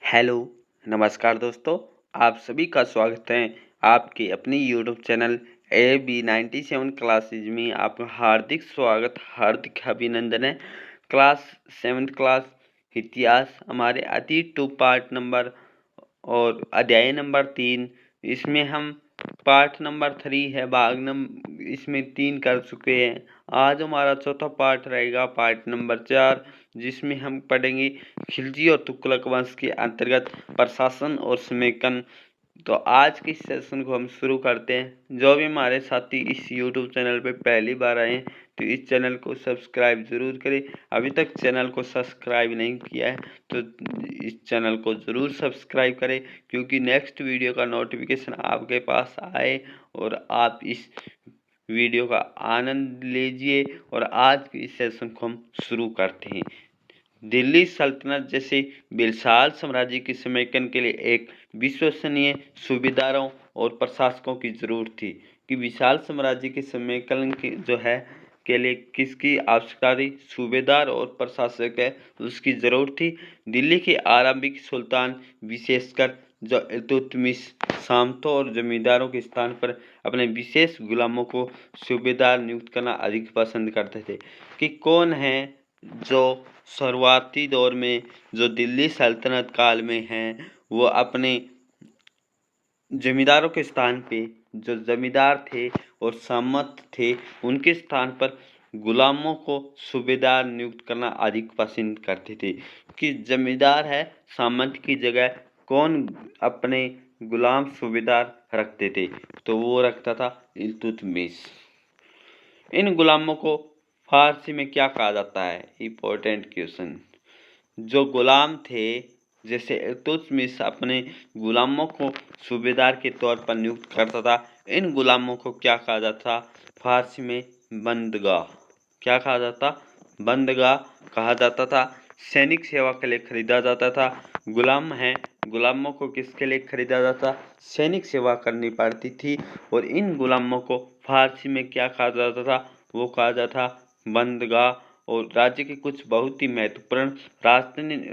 Hello, नमस्कार दोस्तों। आप सभी का स्वागत है आपके अपनी यूट्यूब चैनल AB97 क्लासेज में। आपका हार्दिक स्वागत, हार्दिक अभिनंदन है। क्लास 7th क्लास इतिहास हमारे अतीत टू पार्ट नंबर और अध्याय नंबर 3। इसमें हम पार्ट नंबर 3 है, इसमें 3 कर चुके हैं। आज हमारा चौथा पार्ट रहेगा, पार्ट नंबर 4, जिसमें हम पढ़ेंगे खिलजी और तुगलक वंश के अंतर्गत प्रशासन और समेकन। तो आज के सेशन को हम शुरू करते हैं। जो भी हमारे साथी इस YouTube चैनल पे पहली बार आए हैं तो इस चैनल को सब्सक्राइब जरूर करें। अभी तक चैनल को सब्सक्राइब नहीं किया है तो इस चैनल को ज़रूर सब्सक्राइब करें, क्योंकि नेक्स्ट वीडियो का नोटिफिकेशन आपके पास आए और आप इस वीडियो का आनंद लीजिए। और आज के इस सेशन को हम शुरू करते हैं। दिल्ली सल्तनत जैसे विशाल साम्राज्य के समेकन के लिए एक विश्वसनीय सूबेदारों और प्रशासकों की जरूरत थी। कि विशाल साम्राज्य के समेकन की जो है के लिए किसकी आवश्यकता थी? सूबेदार और प्रशासक है उसकी जरूरत थी। दिल्ली के आरंभिक सुल्तान, विशेषकर जो इल्तुतमिश, सामंतों और जमींदारों के स्थान पर अपने विशेष गुलामों को सूबेदार नियुक्त करना अधिक पसंद करते थे। कि कौन है जो शुरुआती दौर में जो दिल्ली सल्तनत काल में हैं, वो अपने जमींदारों के स्थान पे जो जमींदार थे और सामंत थे उनके स्थान पर गुलामों को सूबेदार नियुक्त करना अधिक पसंद करते थे। कि जमींदार है, सामंत की जगह कौन अपने गुलाम सूबेदार रखते थे? तो वो रखता था इल्तुतमिश। इन गुलामों को फारसी में क्या कहा जाता है? Important question. जो गुलाम थे, जैसे इल्तुतमिश अपने गुलामों को सूबेदार के तौर पर नियुक्त करता था, इन गुलामों को क्या कहा जाता? फारसी में बंदगाह। क्या कहा जाता? बंदगाह कहा जाता था। सैनिक सेवा के लिए खरीदा जाता था। गुलाम हैं, गुलामों को किसके लिए खरीदा जाता? सैनिक सेवा करनी पड़ती थी। और इन गुलामों को फारसी में क्या कहा जाता था? वो कहा जाता बंदगाह। और राज्य के कुछ बहुत ही महत्वपूर्ण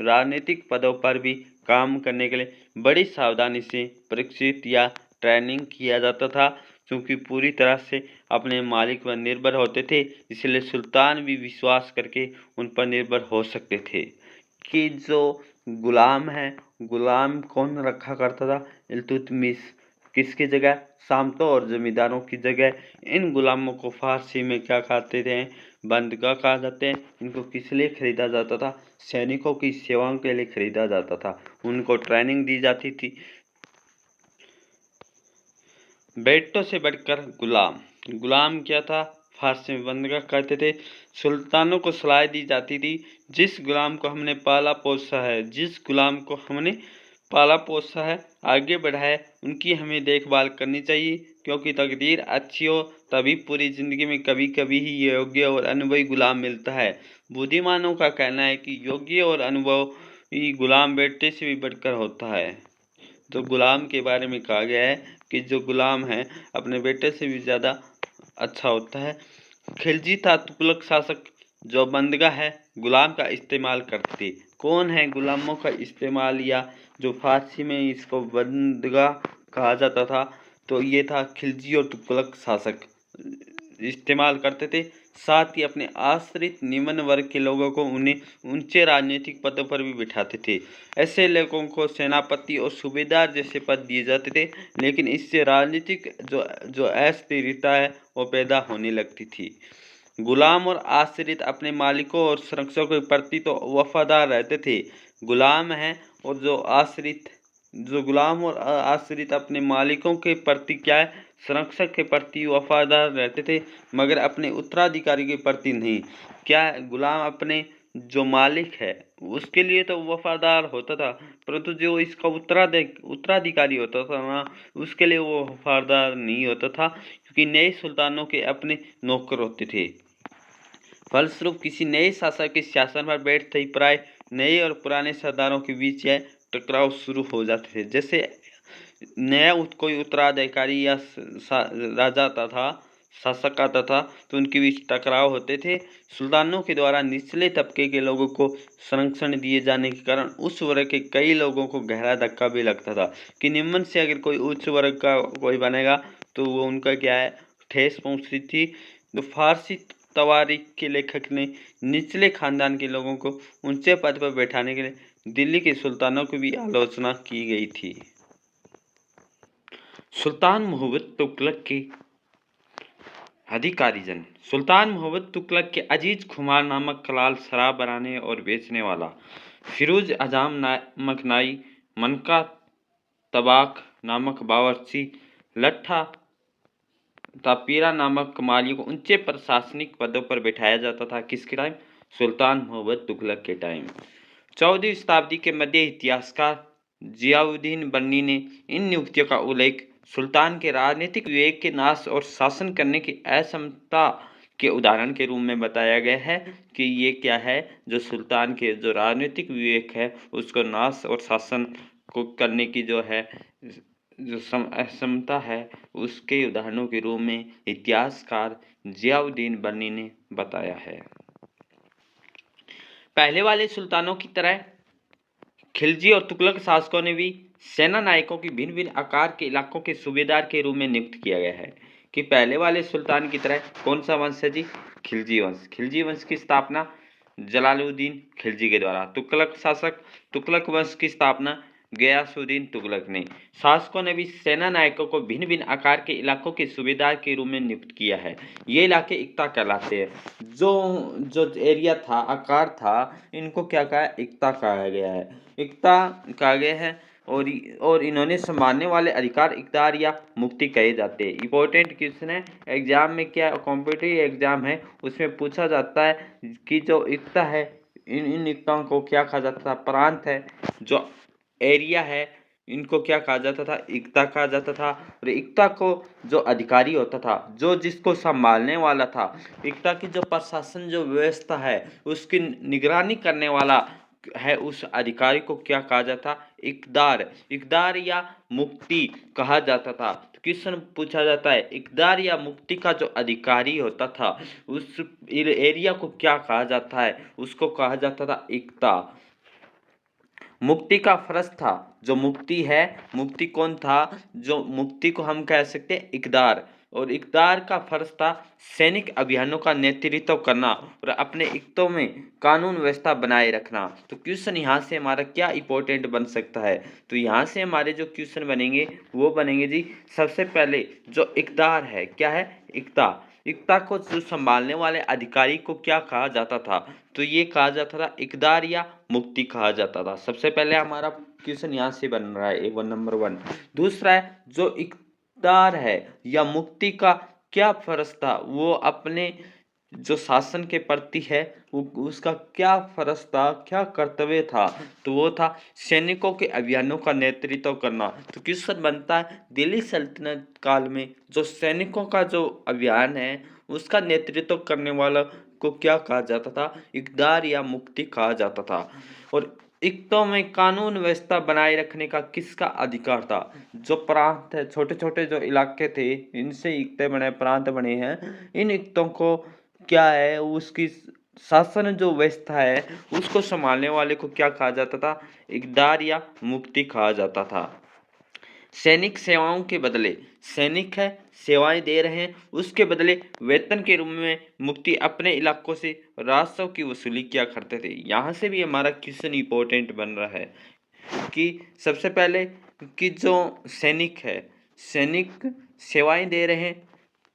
राजनीतिक पदों पर भी काम करने के लिए बड़ी सावधानी से प्रशिक्षित या ट्रेनिंग किया जाता था। क्योंकि पूरी तरह से अपने मालिक पर निर्भर होते थे, इसलिए सुल्तान भी विश्वास करके उन पर निर्भर हो सकते थे। कि जो गुलाम हैं, गुलाम कौन रखा करता था? इल्तुतमिश। किसकी जगह? सामंतों और जमींदारों की जगह। इन गुलामों को फारसी में क्या कहते थे? बंदगाह कहा जाते हैं। इनको किस लिए खरीदा जाता था? सैनिकों की सेवाओं के लिए खरीदा जाता था। उनको ट्रेनिंग दी जाती थी। बेटों से बढ़कर गुलाम। गुलाम क्या था? फारसी में बंदगाह कहते थे। सुल्तानों को सलाह दी जाती थी, जिस गुलाम को हमने पाला पोसा है, जिस गुलाम को हमने पाला पोसा है, आगे बढ़ाए, उनकी हमें देखभाल करनी चाहिए, क्योंकि तकदीर अच्छी हो तभी पूरी जिंदगी में कभी कभी ही योग्य और अनुभवी गुलाम मिलता है। बुद्धिमानों का कहना है कि योग्य और अनुभवी गुलाम बेटे से भी बढ़कर होता है। तो गुलाम के बारे में कहा गया है कि जो गुलाम है अपने बेटे से भी ज़्यादा अच्छा होता है। खिलजी था तुगलक शासक जो बंदगाह है गुलाम का इस्तेमाल करते। कौन है गुलामों का इस्तेमाल, या जो फारसी में इसको बंदगाह कहा जाता था, तो ये था खिलजी और तुगलक शासक इस्तेमाल करते थे। साथ ही अपने आश्रित निम्न वर्ग के लोगों को उन्हें ऊंचे राजनीतिक पदों पर भी बिठाते थे। ऐसे लोगों को सेनापति और सूबेदार जैसे पद दिए जाते थे, लेकिन इससे राजनीतिक जो अस्थिरता है वो पैदा होने लगती थी। गुलाम और आश्रित अपने मालिकों और संरक्षकों के प्रति तो वफादार रहते थे। गुलाम हैं और जो गुलाम और आश्रित अपने मालिकों के प्रति क्या है? संरक्षक के प्रति वफादार रहते थे, मगर अपने उत्तराधिकारी के प्रति नहीं। क्या गुलाम अपने जो मालिक है उसके लिए तो वफादार होता था, परंतु जो इसका उत्तराधिकारी होता था ना, उसके लिए वो वफादार नहीं होता था, क्योंकि नए सुल्तानों के अपने नौकर होते थे। फलस्वरूप किसी नए शासक के शासन पर बैठते ही प्राय नए और पुराने सरदारों के बीच यह टकराव शुरू हो जाते थे। जैसे नया कोई उत्तराधिकारी या राजा आता था, शासक आता था तो उनके बीच टकराव होते थे। सुल्तानों के द्वारा निचले तबके के लोगों को संरक्षण दिए जाने के कारण उस वर्ग के कई लोगों को गहरा धक्का भी लगता था कि निम्न से अगर कोई उच्च वर्ग का कोई बनेगा तो वो उनका क्या है, ठेस पहुंचती थी। तो फारसी तवारीख के लेखक ने निचले खानदान के लोगों को ऊंचे पद पर बैठाने के लिए दिल्ली के सुल्तानों की भी आलोचना की गई थी। सुल्तान मोहम्मद तुगलक के अधिकारी जन। सुल्तान मोहम्मद तुगलक के अजीज खुमार नामक कलाल शराब बनाने और बेचने वाला, फिरोज अजाम नामक नाई, मनका तबाक नामक बावर्ची, लट्ठा तापीरा नामक मालियों को ऊंचे प्रशासनिक पदों पर बैठाया जाता था। किसके टाइम? सुल्तान मोहम्मद तुगलक के टाइम। 14वीं शताब्दी के मध्य इतिहासकार जियाउद्दीन बन्नी ने इन नियुक्तियों का उल्लेख सुल्तान के राजनीतिक विवेक के नाश और शासन करने की असमता के उदाहरण के रूप में बताया गया है कि ये क्या है, जो सुल्तान के जो राजनीतिक विवेक है उसको नाश और शासन को करने की जो है जो असमता है उसके उदाहरणों के रूप में इतिहासकार जियाउद्दीन बन्नी ने बताया है। पहले वाले सुल्तानों की तरह खिलजी और तुगलक शासकों ने भी सेना नायकों की भिन्न भिन्न आकार के इलाकों के सूबेदार के रूप में नियुक्त किया गया है। कि पहले वाले सुल्तान की तरह कौन सा वंश है जी? खिलजी वंश। खिलजी वंश की स्थापना जलालुद्दीन खिलजी के द्वारा। तुगलक शासक तुगलक वंश की स्थापना गयासुद्दीन तुगलक ने। शासकों ने भी सेना नायकों को भिन्न भिन्न आकार के इलाकों के सूबेदार के रूप में नियुक्त किया है। ये इलाके इक्ता कहलाते हैं। जो जो एरिया था, आकार था, इनको क्या कहा? इक्ता कहा गया है। इक्ता कहा गया है और इन्होंने संभालने वाले अधिकार इकदार या मुक्ति कहे जाते हैं। इंपॉर्टेंट क्वेश्चन है एग्जाम में, क्या कॉम्पिटिटिव एग्जाम है उसमें पूछा जाता है कि जो इक्ता है इन इक्ताओं को क्या कहा जाता था? प्रांत है, जो एरिया है इनको क्या कहा जाता था? इक्ता कहा जाता था। और इक्ता को जो अधिकारी होता था, जो जिसको संभालने वाला था, इक्ता की जो प्रशासन जो व्यवस्था है उसकी निगरानी करने वाला है, उस अधिकारी को क्या कहा जाता? इकदार। इकदार या मुक्ति कहा जाता था। क्वेश्चन पूछा जाता है इकदार या मुक्ति का जो अधिकारी होता था उस एरिया को क्या कहा जाता है? उसको कहा जाता था इक्ता। मुक्ति का फर्ज था, जो मुक्ति है, मुक्ति कौन था? जो मुक्ति को हम कह सकते हैं इकदार। और इकदार का फर्ज था सैनिक अभियानों का नेतृत्व करना और अपने इक्तों में कानून व्यवस्था बनाए रखना। तो क्वेश्चन यहाँ से हमारा क्या इंपॉर्टेंट बन सकता है? तो यहाँ से हमारे जो क्वेश्चन बनेंगे वो बनेंगे जी, सबसे पहले जो इकदार है, क्या है? इक्ता। इक्ता को जो संभालने वाले अधिकारी को क्या कहा जाता था? तो ये कहा जाता था इकदार या मुक्ति कहा जाता था। सबसे पहले हमारा क्वेश्चन यहाँ से बन रहा है, एक नंबर 1। दूसरा है जो इकदार है या मुक्ति का क्या फर्ज था? वो अपने जो शासन के प्रति है वो उसका क्या फर्ज था, क्या कर्तव्य था? तो वो था सैनिकों के अभियानों का नेतृत्व करना। तो क्वेश्चन बनता है दिल्ली सल्तनत काल में जो सैनिकों का जो अभियान है उसका नेतृत्व करने वाला को क्या कहा जाता था? इकदार या मुक्ति कहा जाता था। और इक्तों में कानून व्यवस्था बनाए रखने का किसका अधिकार था? जो प्रांत है, छोटे छोटे जो इलाके थे इनसे इक्ते बने, प्रांत बने हैं, इन इक्तों को क्या है उसकी शासन जो व्यवस्था है उसको संभालने वाले को क्या कहा जाता था? इकदार या मुक्ति कहा जाता था। सैनिक सेवाओं के बदले, सैनिक है सेवाएं दे रहे हैं, उसके बदले वेतन के रूप में मुक्ति अपने इलाकों से राजस्व की वसूली किया करते थे। यहाँ से भी हमारा क्वेश्चन इंपॉर्टेंट बन रहा है कि सबसे पहले कि जो सैनिक है, सैनिक सेवाएं दे रहे हैं,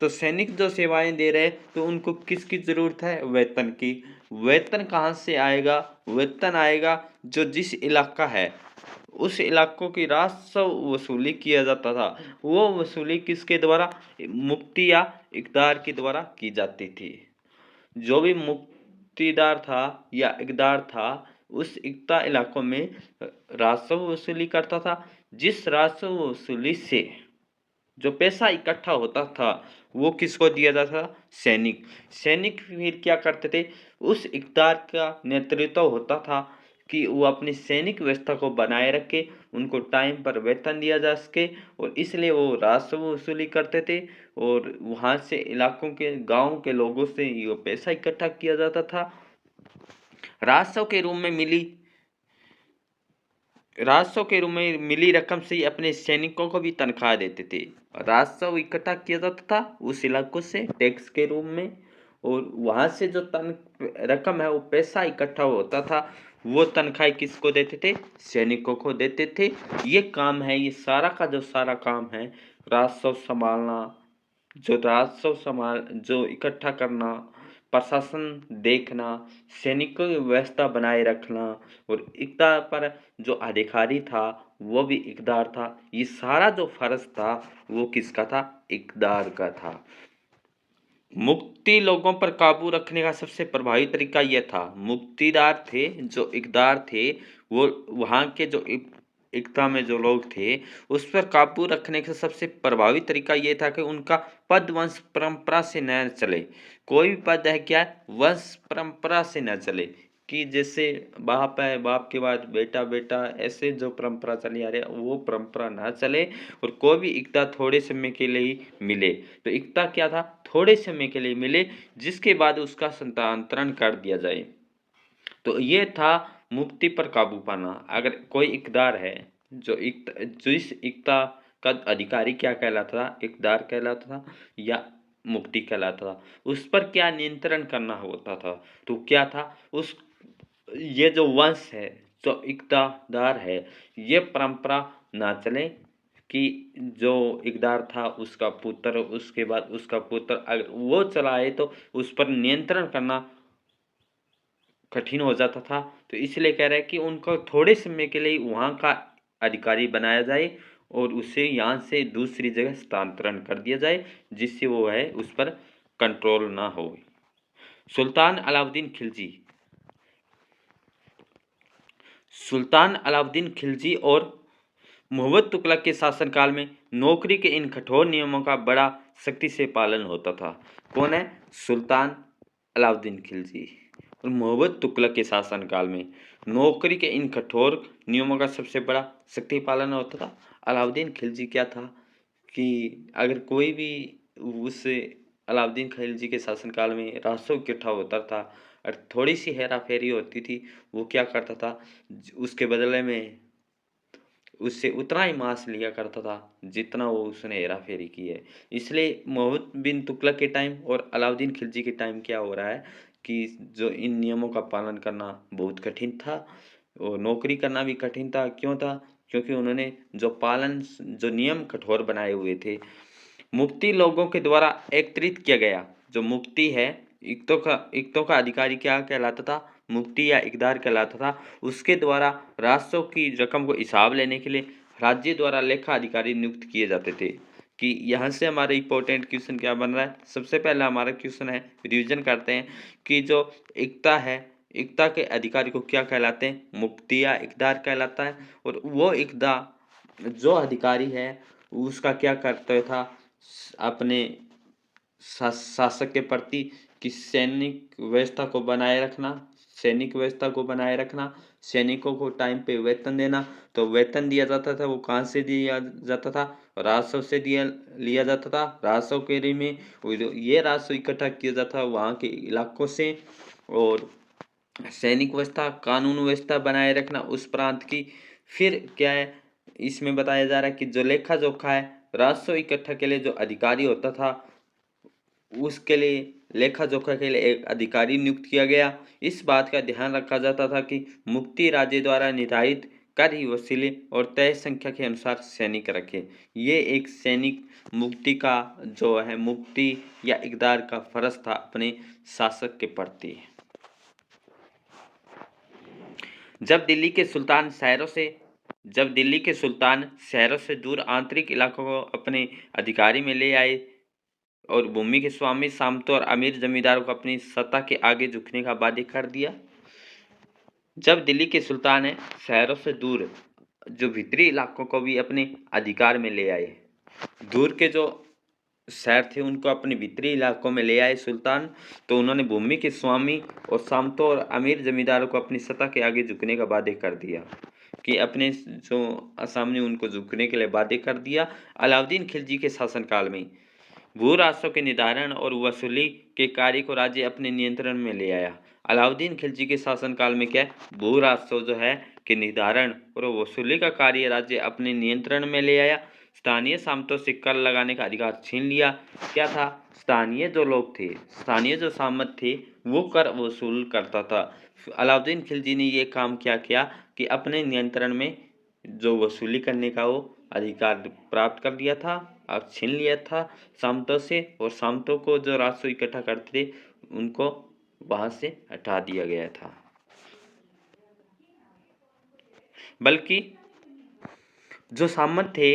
तो सैनिक जो सेवाएं दे रहे हैं तो उनको किसकी जरूरत है? वेतन की। वेतन कहाँ से आएगा? वेतन आएगा जो जिस इलाका है उस इलाकों की राजस्व वसूली किया जाता था, वो वसूली किसके द्वारा? मुक्ति या इकदार के द्वारा की जाती थी। जो भी मुक्तिदार था या इकदार था उस इक्ता इलाकों में राजस्व वसूली करता था। जिस राजस्व वसूली से जो पैसा इकट्ठा होता था वो किसको दिया जाता था? सैनिक। सैनिक फिर क्या करते थे? उस इकदार का नेतृत्व होता था कि वो अपनी सैनिक व्यवस्था को बनाए रखे, उनको टाइम पर वेतन दिया जा सके, और इसलिए वो राजस्व वसूली करते थे और वहाँ से इलाकों के गाँव के लोगों से ये पैसा इकट्ठा किया जाता था। राजस्व के रूप में मिली रकम से ही अपने सैनिकों को भी तनख्वाह देते थे। राजस्व इकट्ठा किया जाता था उस इलाकों से टैक्स के रूप में, और वहाँ से जो रकम है, वो पैसा इकट्ठा होता था, वो तनख्वाह किसको देते थे? सैनिकों को देते थे। ये काम है, ये सारा का जो सारा काम है, राजस्व संभालना, जो इकट्ठा करना, प्रशासन देखना, सैनिकों की व्यवस्था बनाए रखना, और इकता पर जो अधिकारी था वो भी इकदार था। ये सारा जो फर्ज था वो किसका था? इकदार का था। मुक्ति लोगों पर काबू रखने का सबसे प्रभावी तरीका यह था। मुक्तिदार थे, जो इकदार थे, वो वहाँ के जो इकता में जो लोग थे, उस पर काबू रखने का सबसे प्रभावी तरीका ये था कि उनका पद वंश परंपरा से न चले। कोई भी पद है क्या? वंश परंपरा से न चले, कि जैसे बाप है, बाप के बाद बेटा, बेटा, ऐसे जो परंपरा चली आ रही है वो परंपरा ना चले, और कोई भी इकता थोड़े समय के लिए ही मिले। तो इकता क्या था? थोड़े समय के लिए मिले, जिसके बाद उसका संतांतरण कर दिया जाए। तो ये था मुक्ति पर काबू पाना। अगर कोई इकदार है, जो इस इकता का अधिकारी क्या कहलाता था? इकदार कहलाता था या मुक्ति कहलाता था। उस पर क्या नियंत्रण करना होता था? तो क्या था? उस ये जो वंश है, जो इकतादार है, ये परंपरा ना चले, कि जो इकदार था उसका पुत्र, उसके बाद उसका पुत्र, अगर वो चलाए तो उस पर नियंत्रण करना कठिन हो जाता था। तो इसलिए कह रहे हैं कि उनको थोड़े समय के लिए वहाँ का अधिकारी बनाया जाए और उसे यहाँ से दूसरी जगह स्थानांतरण कर दिया जाए, जिससे वो है उस पर कंट्रोल ना हो। सुल्तान अलाउद्दीन खिलजी और मोहम्मद तुगलक के शासनकाल में नौकरी के इन कठोर नियमों का बड़ा सख्ती से पालन होता था। कौन है? सुल्तान अलाउद्दीन खिलजी और मोहम्मद तुगलक के शासनकाल में नौकरी के इन कठोर नियमों का सबसे बड़ा सख्ती पालन होता था। अलाउद्दीन खिलजी क्या था कि अगर कोई भी उस अलाउद्दीन खिलजी के शासनकाल में राजस्व इकट्ठा होता था और थोड़ी सी हेरा फेरी होती थी, वो क्या करता था? उसके बदले में उससे उतना ही मांस लिया करता था जितना वो उसने हेरा फेरी की है। इसलिए मोहम्मद बिन तुगलक के टाइम और अलाउद्दीन खिलजी के टाइम क्या हो रहा है कि जो इन नियमों का पालन करना बहुत कठिन था, और नौकरी करना भी कठिन था। क्यों था? क्योंकि उन्होंने जो नियम कठोर बनाए हुए थे। मुक्ति लोगों के द्वारा एकत्रित किया गया जो मुक्ति है, इक्तों का अधिकारी क्या कहलाता था? मुक्ति या इकदार कहलाता था। उसके द्वारा राजस्व की रकम को हिसाब लेने के लिए राज्य द्वारा लेखा अधिकारी नियुक्त किए जाते थे। कि यहाँ से हमारा इंपॉर्टेंट क्वेश्चन क्या बन रहा है? सबसे पहला हमारा क्वेश्चन है, रिवीजन करते हैं, कि जो इकता है, इकता के अधिकारी को क्या कहलाते हैं? मुक्ति या इकदार कहलाता है। और वो इकदा जो अधिकारी है उसका क्या कर्तव्य था? अपने शासक के प्रति कि सैनिक व्यवस्था को बनाए रखना, सैनिकों को टाइम पे वेतन देना। तो वेतन दिया जाता था, वो कहाँ से दिया जाता था? राजस्व से लिया जाता था। राजस्व के री में ये राजस्व इकट्ठा किया जाता वहाँ के इलाकों से, और सैनिक व्यवस्था, कानून व्यवस्था बनाए रखना उस प्रांत की। फिर क्या है, इसमें बताया जा रहा है कि जो लेखा जोखा है, राजस्व इकट्ठा के लिए जो अधिकारी होता था, उसके लिए लेखा जोखा के लिए एक अधिकारी नियुक्त किया गया। इस बात का ध्यान रखा जाता था कि मुक्ति राज्य द्वारा निर्धारित कर ही वसूले और तय संख्या के अनुसार सैनिक रखे। ये एक सैनिक मुक्ति का जो है, मुक्ति या इकदार का फर्ज था अपने शासक के प्रति। जब दिल्ली के सुल्तान शहरों से दूर आंतरिक इलाकों को अपने अधिकारी में ले आए और भूमि के स्वामी सामंतों और अमीर जमींदारों को अपनी सत्ता के आगे झुकने का बाध्य कर दिया। जब दिल्ली के सुल्तान है शहरों से दूर जो भीतरी इलाकों को भी अपने अधिकार में ले आए, दूर के जो शहर थे उनको अपने भीतरी इलाकों में ले आए सुल्तान। तो उन्होंने भूमि के स्वामी और सामंतों और अमीर जमींदारों को अपनी सत्ता के आगे झुकने का वादे कर दिया, कि अपने जो सामने उनको झुकने के लिए वादे कर दिया। अलाउद्दीन खिलजी के शासनकाल में भू राजस्व के निर्धारण और वसूली के कार्य को राज्य अपने नियंत्रण में ले आया। अलाउद्दीन खिलजी के शासनकाल में क्या भू राजस्व जो है कि निर्धारण और वसूली का कार्य राज्य अपने नियंत्रण में ले आया। स्थानीय सामंतों से कर लगाने का अधिकार छीन लिया। क्या था, स्थानीय जो लोग थे, स्थानीय जो सामंत थे, वो कर वसूल करता था। अलाउद्दीन खिलजी ने ये काम क्या किया कि अपने नियंत्रण में जो वसूली करने का वो अधिकार प्राप्त कर लिया था, अब छीन लिया था सामंतों से, और सामंतों को जो राजस्व इकट्ठा करते थे उनको वहां से हटा दिया गया था। बल्कि जो सामंत थे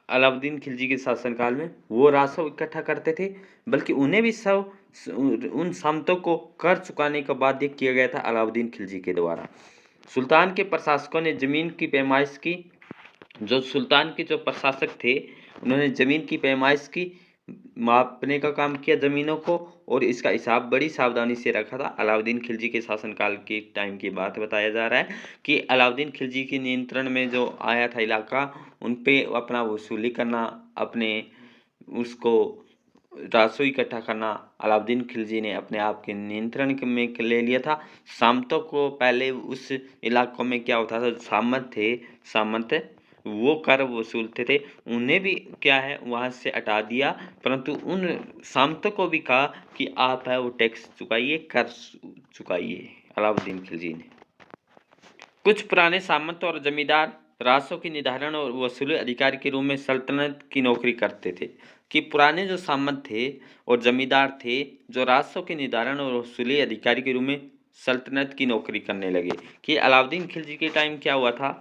अलाउद्दीन खिलजी के शासनकाल में वो राजस्व इकट्ठा करते थे, बल्कि उन्हें भी सब उन सामंतों को कर चुकाने का बाध्य किया गया था अलाउद्दीन खिलजी के द्वारा। सुल्तान के प्रशासकों ने जमीन की पैमाइश की। जो सुल्तान के जो प्रशासक थे उन्होंने जमीन की पैमाइश की, मापने का काम किया जमीनों को, और इसका हिसाब बड़ी सावधानी से रखा था। अलाउद्दीन खिलजी के शासनकाल के टाइम की बात बताया जा रहा है कि अलाउद्दीन खिलजी के नियंत्रण में जो आया था इलाका, उन पे अपना वसूली करना, अपने उसको राजस्व इकट्ठा करना अलाउद्दीन खिलजी ने अपने आप के नियंत्रण में ले लिया था। सामंतों को पहले उस इलाकों में क्या होता था, सामंत थे, सामंत वो कर वसूलते थे, उन्हें भी क्या है वहां से हटा दिया, परंतु उन सामंतों को भी कहा कि आप है वो टैक्स चुकाइए, कर चुकाइए। अलाउद्दीन खिलजी ने कुछ पुराने सामंत और जमींदार राजस्व के निर्धारण और वसूली अधिकारी के रूप में सल्तनत की नौकरी करते थे। कि पुराने जो सामंत थे और जमींदार थे जो राजस्व के निर्धारण और वसूली अधिकारी के रूप में सल्तनत की नौकरी करने लगे। कि अलाउद्दीन खिलजी के टाइम क्या हुआ था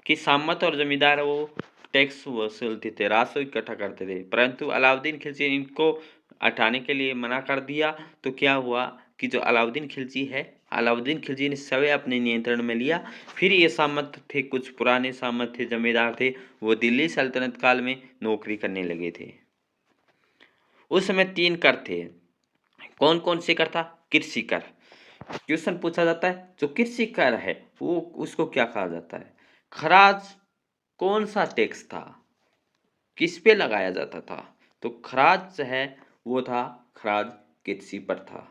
कि सामंत और जमींदार वो टैक्स वसूलते थे, राजस्व इकट्ठा करते थे, परंतु अलाउद्दीन खिलजी ने इनको हटाने के लिए मना कर दिया। तो क्या हुआ कि जो अलाउद्दीन खिलजी है, अलाउद्दीन खिलजी ने सभी अपने नियंत्रण में लिया। फिर ये सामंत थे, कुछ पुराने सामंत थे, जमींदार थे, वो दिल्ली सल्तनत काल में नौकरी करने लगे थे। उस समय 3 कर थे। कौन कौन से कर था? कृषि कर। क्वेश्चन पूछा जाता है जो कृषि कर है वो उसको क्या कहा जाता है? खराज कौन सा टैक्स था, किस पे लगाया जाता था? तो खराज जो है वो था, खराज कृषि पर था।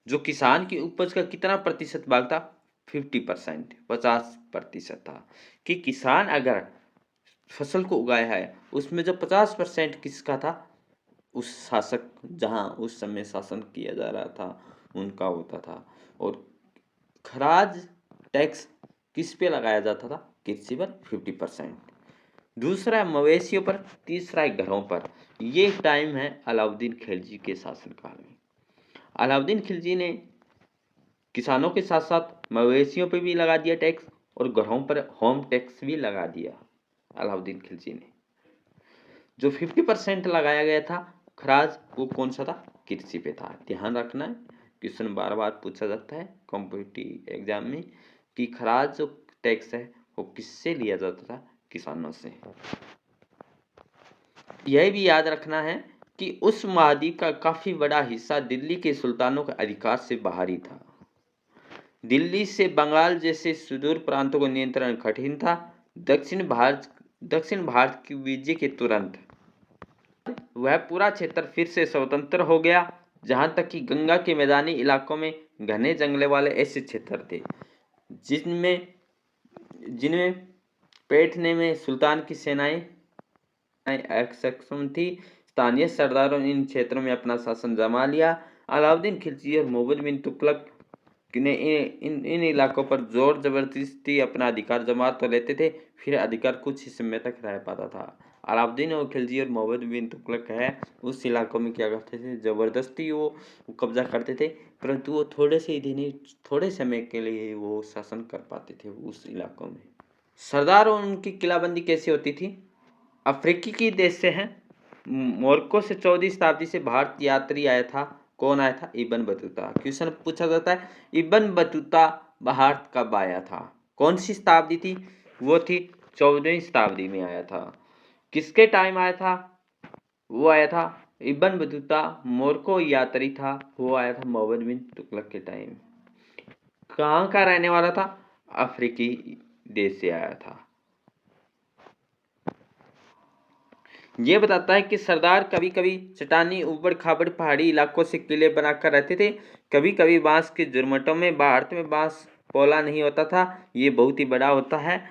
जो किसान की उपज का कितना प्रतिशत भाग था? 50%, 50% था। कि किसान अगर फसल को उगाया है उसमें जो 50% किसका था, उस शासक जहां उस समय शासन किया जा रहा था उनका होता था। और खराज टैक्स किस पे लगाया जाता था? कृषि पर 50%। दूसरा मवेशियों पर, तीसरा है घरों पर। ये टाइम है अलाउद्दीन खिलजी के शासनकाल में। अलाउद्दीन खिलजी ने किसानों के साथ साथ मवेशियों पे भी लगा दिया टैक्स, और घरों पर होम टैक्स भी लगा दिया अलाउद्दीन खिलजी ने। जो 50% लगाया गया था खराज, वो कौन सा था? कृषि पे था। ध्यान रखना है, क्वेश्चन बार बार पूछा जाता है कॉम्पिटिटिव एग्जाम में कि खराज जो टैक्स है वो किससे लिया जाता था? किसानों से। यह भी याद रखना है कि उस महाद्वीप का काफी बड़ा हिस्सा दिल्ली के सुल्तानों के अधिकार से बाहर ही था। दिल्ली से बंगाल जैसे सुदूर प्रांतों को नियंत्रण कठिन था। दक्षिण भारत की विजय के तुरंत वह पूरा क्षेत्र फिर से स्वतंत्र हो गया। जहां तक कि गंगा के मैदानी इलाकों में घने जंगले वाले ऐसे क्षेत्र थे जिनमें जिनमें बैठने में सुल्तान की सेनाएं अक्षम थी। स्थानीय सरदारों ने इन क्षेत्रों में अपना शासन जमा लिया। अलाउद्दीन खिलजी और मोहम्मद बिन तुगलक ने इन इलाकों पर जोर जबरदस्ती अपना अधिकार जमा तो लेते थे, फिर अधिकार कुछ ही समय तक रह पाता था। अलाउद्दीन और खिलजी और मोहम्मद बिन तुगलक है उस इलाकों में क्या करते थे, जबरदस्ती वो कब्जा करते थे, परंतु वो थोड़े से ही दिन, थोड़े समय के लिए वो शासन कर पाते थे उस इलाकों में। सरदार और उनकी किलाबंदी कैसी होती थी? अफ्रीकी की देश से हैं, मोरक्को से 14वीं शताब्दी से भारत यात्री आया था। कौन आया था? Ibn Battuta. क्वेश्चन पूछा जाता है इब्न बतूता भारत कब आया था? कौन सी शताब्दी थी? वो थी 14वीं शताब्दी में आया था। किसके टाइम आया था? वो आया था इब्न बतूता मोरक्को यात्री था, वो आया था मोहम्मद बिन तुगलक के टाइम। कहाँ का रहने वाला था? अफ्रीकी देश से आया था। ये बताता है कि सरदार कभी कभी चट्टानी ऊबड़ खाबड़ पहाड़ी इलाकों से किले बनाकर रहते थे। कभी कभी बांस के जुरमटों में, भारत में बांस पोला नहीं होता था, ये बहुत ही बड़ा होता है।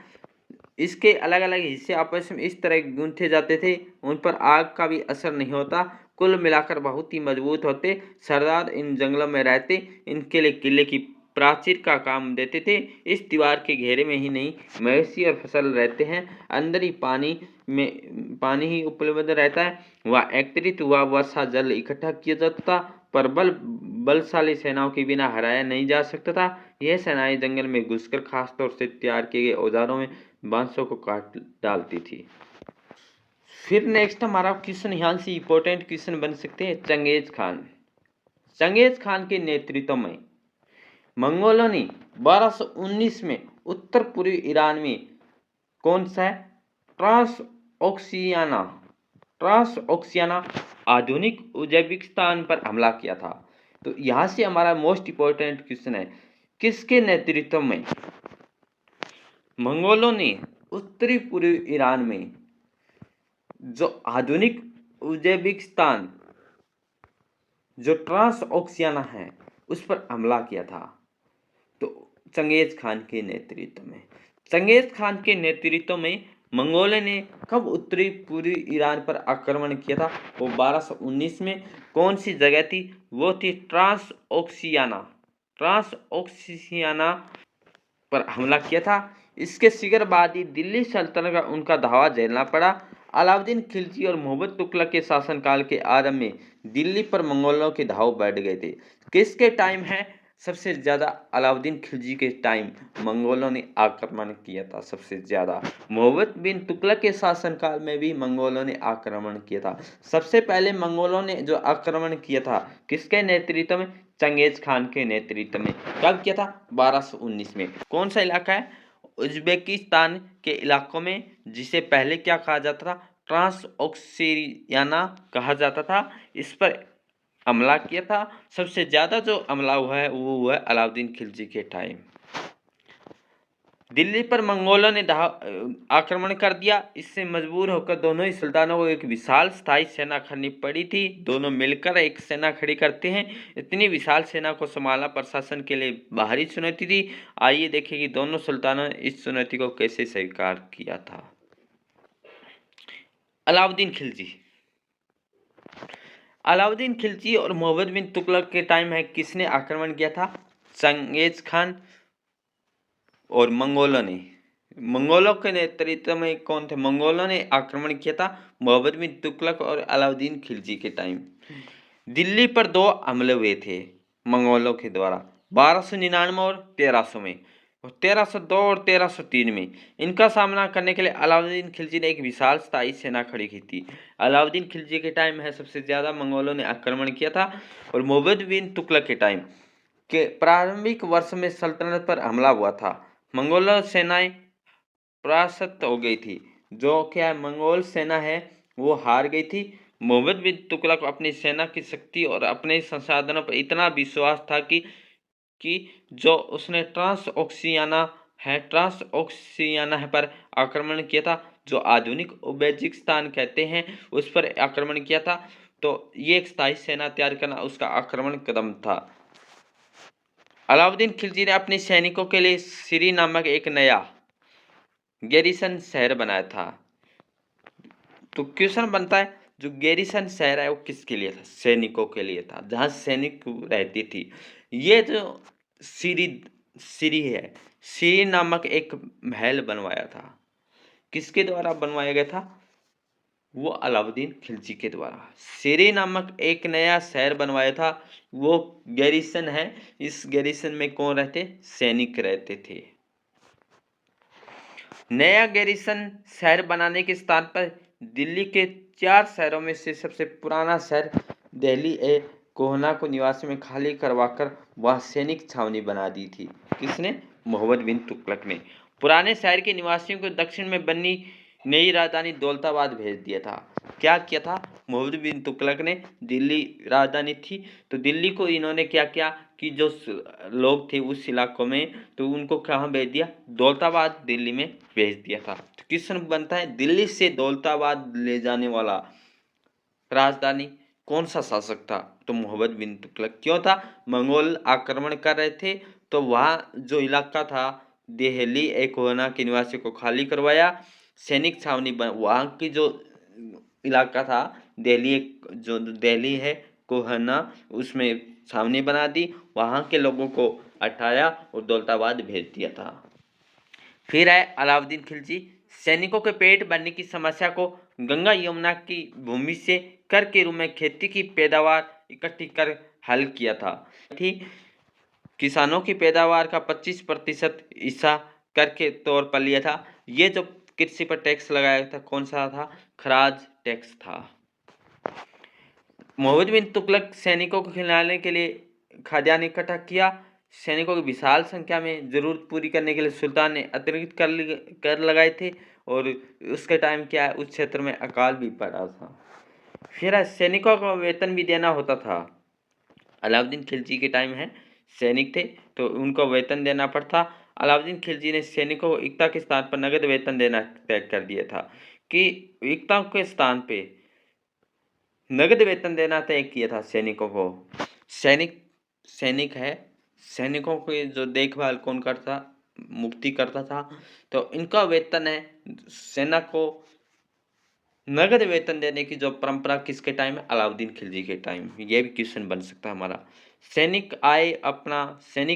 इसके अलग अलग हिस्से आपस में इस तरह गूंथे जाते थे, उन पर आग का भी असर नहीं होता। कुल मिलाकर बहुत ही मजबूत होते। सरदार इन जंगलों में रहते, इनके लिए किले की प्राचीर का काम देते थे। इस दीवार के घेरे में ही नहीं, मवेशी और फसल रहते हैं। अंदर ही पानी ही उपलब्ध रहता है। वह एकत्रित हुआ वर्षा जल इकट्ठा किया जाता था, पर बलशाली सेनाओं के बिना हराया नहीं जा सकता था। यह सेनाएं जंगल में घुसकर खासतौर से तैयार किए गए औजारों में बांसों को काट डालती थी। फिर नेक्स्ट हमारा क्वेश्चन यहाँ से इंपॉर्टेंट क्वेश्चन बन सकते हैं, चंगेज खान। चंगेज खान के नेतृत्व में मंगोलों ने 1219 में उत्तर पूर्वी ईरान में कौन सा है, ट्रांस ओक्सियाना आधुनिक उज्बेकिस्तान पर हमला किया था। तो यहां से हमारा मोस्ट इंपॉर्टेंट क्वेश्चन है, किसके नेतृत्व में मंगोलों ने उत्तरी पूर्वी ईरान में जो आधुनिक उज्बेकिस्तान, जो ट्रांस ओक्सियाना है, उस पर हमला किया था? तो चंगेज खान के नेतृत्व में। चंगेज खान के नेतृत्व में मंगोलों ने कब उत्तरी पूर्वी ईरान पर आक्रमण किया था? वो 1219 में। कौन सी जगह थी? वो थी ट्रांस ओक्सियाना पर हमला किया था। इसके शीघ्र बाद ही दिल्ली सल्तनत का उनका धावा झेलना पड़ा। अलाउद्दीन खिलजी और मोहम्मद तुगलक के शासनकाल के आरंभ में दिल्ली पर मंगोलों के धाव बैठ गए थे। किसके टाइम है? सबसे ज्यादा अलाउद्दीन खिलजी के टाइम मंगोलों ने आक्रमण किया था सबसे ज्यादा। मोहम्मद बिन तुगलक के शासनकाल में भी मंगोलों ने आक्रमण किया था। सबसे पहले मंगोलों ने जो आक्रमण किया था, किसके नेतृत्व में? चंगेज खान के नेतृत्व में। कब किया था? 1219 में। कौन सा इलाका है? उज्बेकिस्तान के इलाकों में, जिसे पहले क्या कहा जाता था? ट्रांस ओक्सियाना कहा जाता था। इस पर हमला किया था। सबसे ज्यादा जो हमला हुआ है वो हुआ है अलाउद्दीन खिलजी के टाइम। दिल्ली पर मंगोलों ने आक्रमण कर दिया। इससे मजबूर होकर दोनों ही सुल्तानों को एक विशाल स्थायी सेना खड़ी पड़ी थी। दोनों मिलकर एक सेना खड़ी करते हैं। इतनी विशाल सेना को संभालना प्रशासन के लिए बाहरी चुनौती थी। आइए देखें कि दोनों सुल्तानों ने इस चुनौती को कैसे स्वीकार किया था। अलाउद्दीन खिलजी और मोहम्मद बिन तुगलक के टाइम है, किसने आक्रमण किया था? चंगेज खान और मंगोलों के नेतृत्व में कौन थे? मंगोलों ने आक्रमण किया था मोहम्मद बिन तुगलक और अलाउद्दीन खिलजी के टाइम। दिल्ली पर 2 हमले हुए थे मंगोलों के द्वारा, 1299 और 1300 में, और 1302 और 1303 में। इनका सामना करने के लिए अलाउद्दीन खिलजी ने एक विशाल स्थायी सेना खड़ी की थी। अलाउद्दीन खिलजी के टाइम है सबसे ज्यादा मंगोलों ने आक्रमण किया था। और मोहम्मद बिन तुगलक के टाइम के प्रारंभिक वर्ष में सल्तनत पर हमला हुआ था। मंगोल सेनाएं परास्त हो गई थी। जो क्या मंगोल सेना है वो हार गई थी। मोहम्मद बिन तुगलक को अपनी सेना की शक्ति और अपने संसाधनों पर इतना विश्वास था कि जो उसने ट्रांस ओक्सियाना पर आक्रमण किया था, जो आधुनिक उज्बेकिस्तान कहते हैं, उस पर आक्रमण किया था। तो ये एक स्थायी सेना तैयार करना उसका आक्रमण कदम था। अलाउद्दीन खिलजी ने अपने सैनिकों के लिए सिरी नामक एक नया गैरिसन शहर बनाया था। तो क्वेश्चन बनता है, जो गैरिसन शहर है वो किसके लिए था? सैनिकों के लिए था, जहां सैनिक रहती थी। ये जो सिरी है, सिरी नामक एक महल बनवाया था। किसके द्वारा बनवाया गया था? वो अलाउद्दीन खिलजी के द्वारा। सिरी नामक एक नया शहर बनवाया था, वो गैरिसन है। इस गैरिसन में कौन रहते? सैनिक रहते थे। नया गैरिसन शहर बनाने के स्थान पर दिल्ली के 4 शहरों में से सबसे पुराना शहर दिल्ली ए कोहना को निवासियों में खाली करवाकर वह सैनिक छावनी बना दी थी। किसने? मोहम्मद बिन तुगलक ने। पुराने शहर के निवासियों को दक्षिण में बनी नई राजधानी दौलताबाद भेज दिया था। क्या किया था मोहम्मद बिन तुगलक ने, दिल्ली राजधानी थी, तो दिल्ली को इन्होंने क्या किया कि जो लोग थे उस इलाकों में, तो उनको कहाँ भेज दिया, दौलताबाद दिल्ली में भेज दिया था। तो क्वेश्चन बनता है दिल्ली से दौलताबाद ले जाने वाला राजधानी कौन सा शासक था, तो मोहम्मद बिन तुगलक। क्यों था, मंगोल आक्रमण कर रहे थे, तो वहाँ जो इलाका था दिल्ली एक कोहना के निवासियों को खाली करवाया, सैनिक छावनी वहाँ की जो इलाका था दिल्ली, जो दिल्ली है कोहना, उसमें छावनी बना दी, वहाँ के लोगों को हटाया और दौलताबाद भेज दिया था। फिर है अलाउद्दीन खिलजी, सैनिकों के पेट भरने की समस्या को गंगा यमुना की भूमि से कर के रूप में खेती की पैदावार इकट्ठी कर हल किया था। किसानों की पैदावार का 25% हिस्सा कर के तौर पर लिया था। ये जो कृषि पर टैक्स लगाया था कौन सा था, खराज टैक्स था। मोहम्मद बिन तुगलक सैनिकों को खिलाने के लिए खाद्यान्न इकट्ठा किया। सैनिकों की विशाल संख्या में जरूरत पूरी करने के लिए सुल्तान ने अतिरिक्त कर लगाए थे, और उसके टाइम क्या है उस क्षेत्र में अकाल भी पड़ा था। फिर सैनिकों को वेतन भी देना होता था। अलाउद्दीन खिलजी के टाइम है, सैनिक थे तो उनको वेतन देना पड़ता। अलाउद्दीन खिलजी ने सैनिकों को एकता के स्थान पर नगद वेतन देना तय कर दिया था, कि एकता के स्थान पे नगद वेतन देना तय किया था सैनिकों को। सैनिक है, सैनिकों की जो देखभाल कौन करता, मुक्ति करता था, तो इनका वेतन है, सेना को नगद वेतन देने की जो परंपरा किसके टाइम है, अलाउद्दीन खिलजी के टाइम। ये भी क्वेश्चन बन सकता है हमारा। सैनिक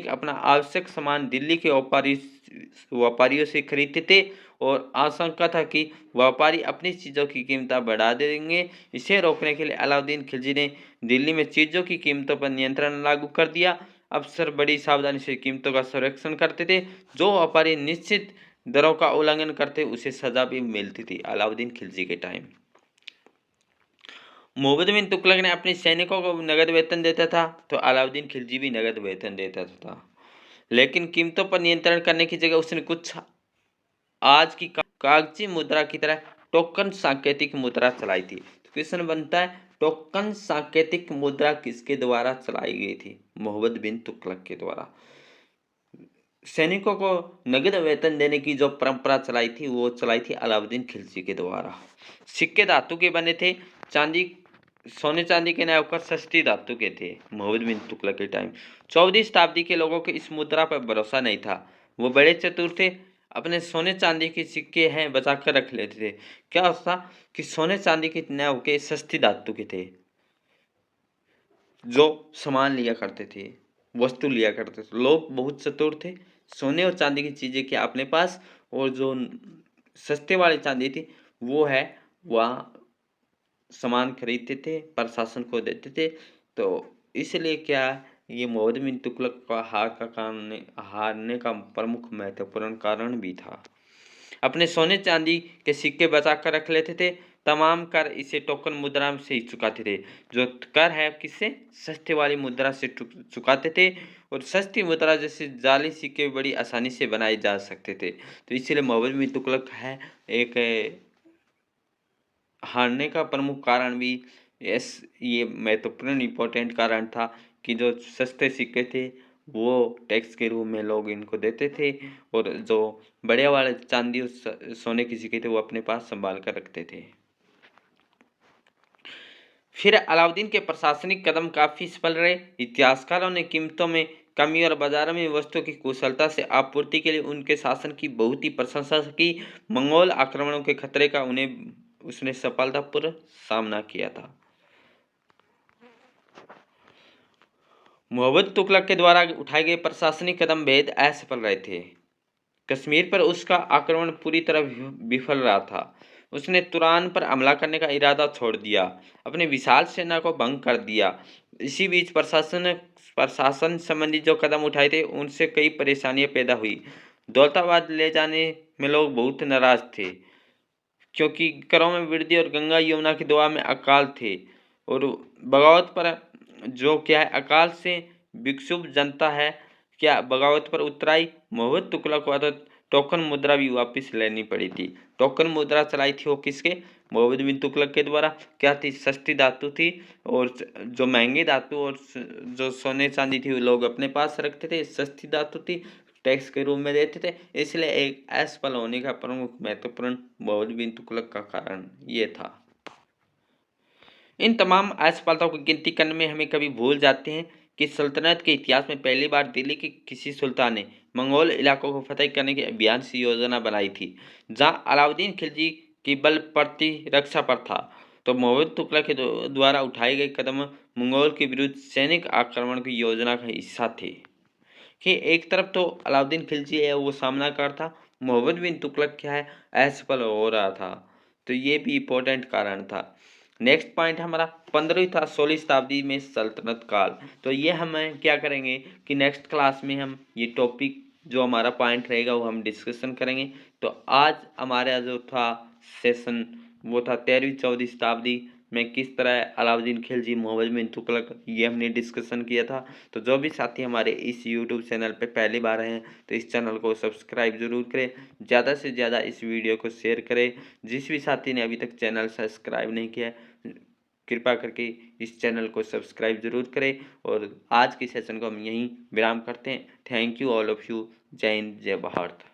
अपना आवश्यक सामान दिल्ली के व्यापारियों से खरीदते थे, और आशंका था कि व्यापारी अपनी चीज़ों की कीमत बढ़ा देंगे। इसे रोकने के लिए अलाउद्दीन खिलजी ने दिल्ली में चीज़ों की कीमतों पर नियंत्रण लागू कर दिया। अफसर बड़ी सावधानी से कीमतों का संरक्षण करते थे। जो व्यापारी निश्चित दरों का उल्लंघन करते उसे सजा भी मिलती थी अलाउद्दीन खिलजी के टाइम। मोहम्मद बिन तुगलक ने अपने सैनिकों को नगद वेतन देता था, तो अलाउद्दीन खिलजी भी नगद वेतन देता था, लेकिन कीमतों पर नियंत्रण करने की जगह उसने कुछ आज की कागजी मुद्रा की तरह टोकन सांकेतिक मुद्रा चलाई थी। तो क्वेश्चन बनता है टोकन सांकेतिक मुद्रा किसके द्वारा चलाई गई थी, मोहम्मद बिन तुगलक के द्वारा। सैनिकों को नगद वेतन देने की जो परंपरा चलाई थी वो चलाई थी अलाउद्दीन खिलजी के द्वारा। सिक्के धातु के बने थे, सोने चांदी के न होकर सस्ती धातु के थे मोहम्मद बिन तुगलक के टाइम। 14वीं शताब्दी के लोगों को इस मुद्रा पर भरोसा नहीं था, वो बड़े चतुर थे, अपने सोने चांदी के सिक्के हैं बचा कर रख लेते थे। क्या होता कि सोने चांदी के न होकर सस्ती धातु के थे, जो सामान लिया करते थे, वस्तु लिया करते थे। लोग बहुत चतुर थे, सोने और चांदी की चीज़ें क्या अपने पास, और जो सस्ते वाली चांदी थी वो है वहाँ सामान खरीदते थे, प्रशासन को देते थे। तो इसलिए क्या ये मोहम्मद बिन तुगलक का हारने का प्रमुख महत्वपूर्ण कारण भी था। अपने सोने चांदी के सिक्के बचा कर रख लेते थे, तमाम कर इसे टोकन मुद्रा से ही चुकाते थे। जो कर है किससे, सस्ते वाली मुद्रा से चुकाते थे, और सस्ती मुद्रा जैसे जाली सिक्के बड़ी आसानी से बनाए जा सकते थे। तो इसलिए मोहम्मद बिन तुगलक है एक हारने का प्रमुख कारण भी ये महत्वपूर्ण इम्पोर्टेंट कारण था कि जो सस्ते सिक्के थे वो टैक्स के रूप में लोग इनको देते थे, और जो बड़े वाले चांदी और सोने की सिक्के थे वो अपने पास संभाल कर रखते थे। फिर अलाउद्दीन के प्रशासनिक कदम काफी सफल रहे। इतिहासकारों ने कीमतों में कमी और बाजारों में वस्तुओं की कुशलता से आपूर्ति के लिए उनके शासन की बहुत ही प्रशंसा की। मंगोल आक्रमणों के खतरे का उसने सफलतापूर्वक सामना किया था। मोहम्मद तुगलक के द्वारा उठाए गए प्रशासनिक कदम बेहद असफल रहे थे। कश्मीर पर उसका आक्रमण पूरी तरह विफल रहा था। उसने तुरान पर हमला करने का इरादा छोड़ दिया, अपनी विशाल सेना को भंग कर दिया। इसी बीच प्रशासन संबंधी जो कदम उठाए थे उनसे कई परेशानियां पैदा हुई। दौलताबाद ले जाने में लोग बहुत नाराज थे, क्योंकि करों में वृद्धि और गंगा यमुना की दुआ में अकाल थे, और बगावत पर जो क्या है अकाल से विक्षुब्ध जनता है क्या बगावत पर उतराई। मोहम्मद तुगलक टोकन मुद्रा भी वापस लेनी पड़ी थी। टोकन मुद्रा चलाई थी वो किसके? मोहम्मद बिन तुगलक के द्वारा। क्या थी? सस्ती धातु थी और जो महंगी धातु और जो सोने चांदी थी वो लोग अपने पास रखते थे। सस्ती धातु थी, टैक्स के रूप में देते थे, इसलिए एक असफल होने का प्रमुख महत्वपूर्ण मोहम्मद बिन तुगलक का कारण ये था। इन तमाम असफलताओं की गिनती करने में हमें कभी भूल जाते हैं कि सल्तनत के इतिहास में पहली बार दिल्ली के किसी सुल्तान ने मंगोल इलाकों को फतेह करने की अभियान से योजना बनाई थी, जहां अलाउद्दीन खिलजी की बल प्रतिरक्षा पर था। तो मोहम्मद तुगलक के द्वारा उठाए गए कदम मंगोल के विरुद्ध सैनिक आक्रमण की योजना का हिस्सा थे। कि एक तरफ तो अलाउद्दीन खिलजी है वो सामना कर था, मोहम्मद बिन तुगलक क्या है असफल हो रहा था। तो ये भी इम्पोर्टेंट कारण था। नेक्स्ट पॉइंट हमारा 15वीं था 16वीं शताब्दी में सल्तनत काल। तो ये हम क्या करेंगे कि नेक्स्ट क्लास में हम ये टॉपिक जो हमारा पॉइंट रहेगा वो हम डिस्कशन करेंगे। तो आज हमारा जो था सेशन वो था 13वीं 14वीं शताब्दी में किस तरह अलाउद्दीन खिलजी मोहम्मद बिन तुगलक ये हमने डिस्कशन किया था। तो जो भी साथी हमारे इस यूट्यूब चैनल पे पहली बार हैं तो इस चैनल को सब्सक्राइब जरूर करें, ज़्यादा से ज़्यादा इस वीडियो को शेयर करें। जिस भी साथी ने अभी तक चैनल सब्सक्राइब नहीं किया है कृपया करके इस चैनल को सब्सक्राइब जरूर करें। और आज के सेशन को हम यहीं विराम करते हैं। Thank you all of you. जय हिंद, जय भारत।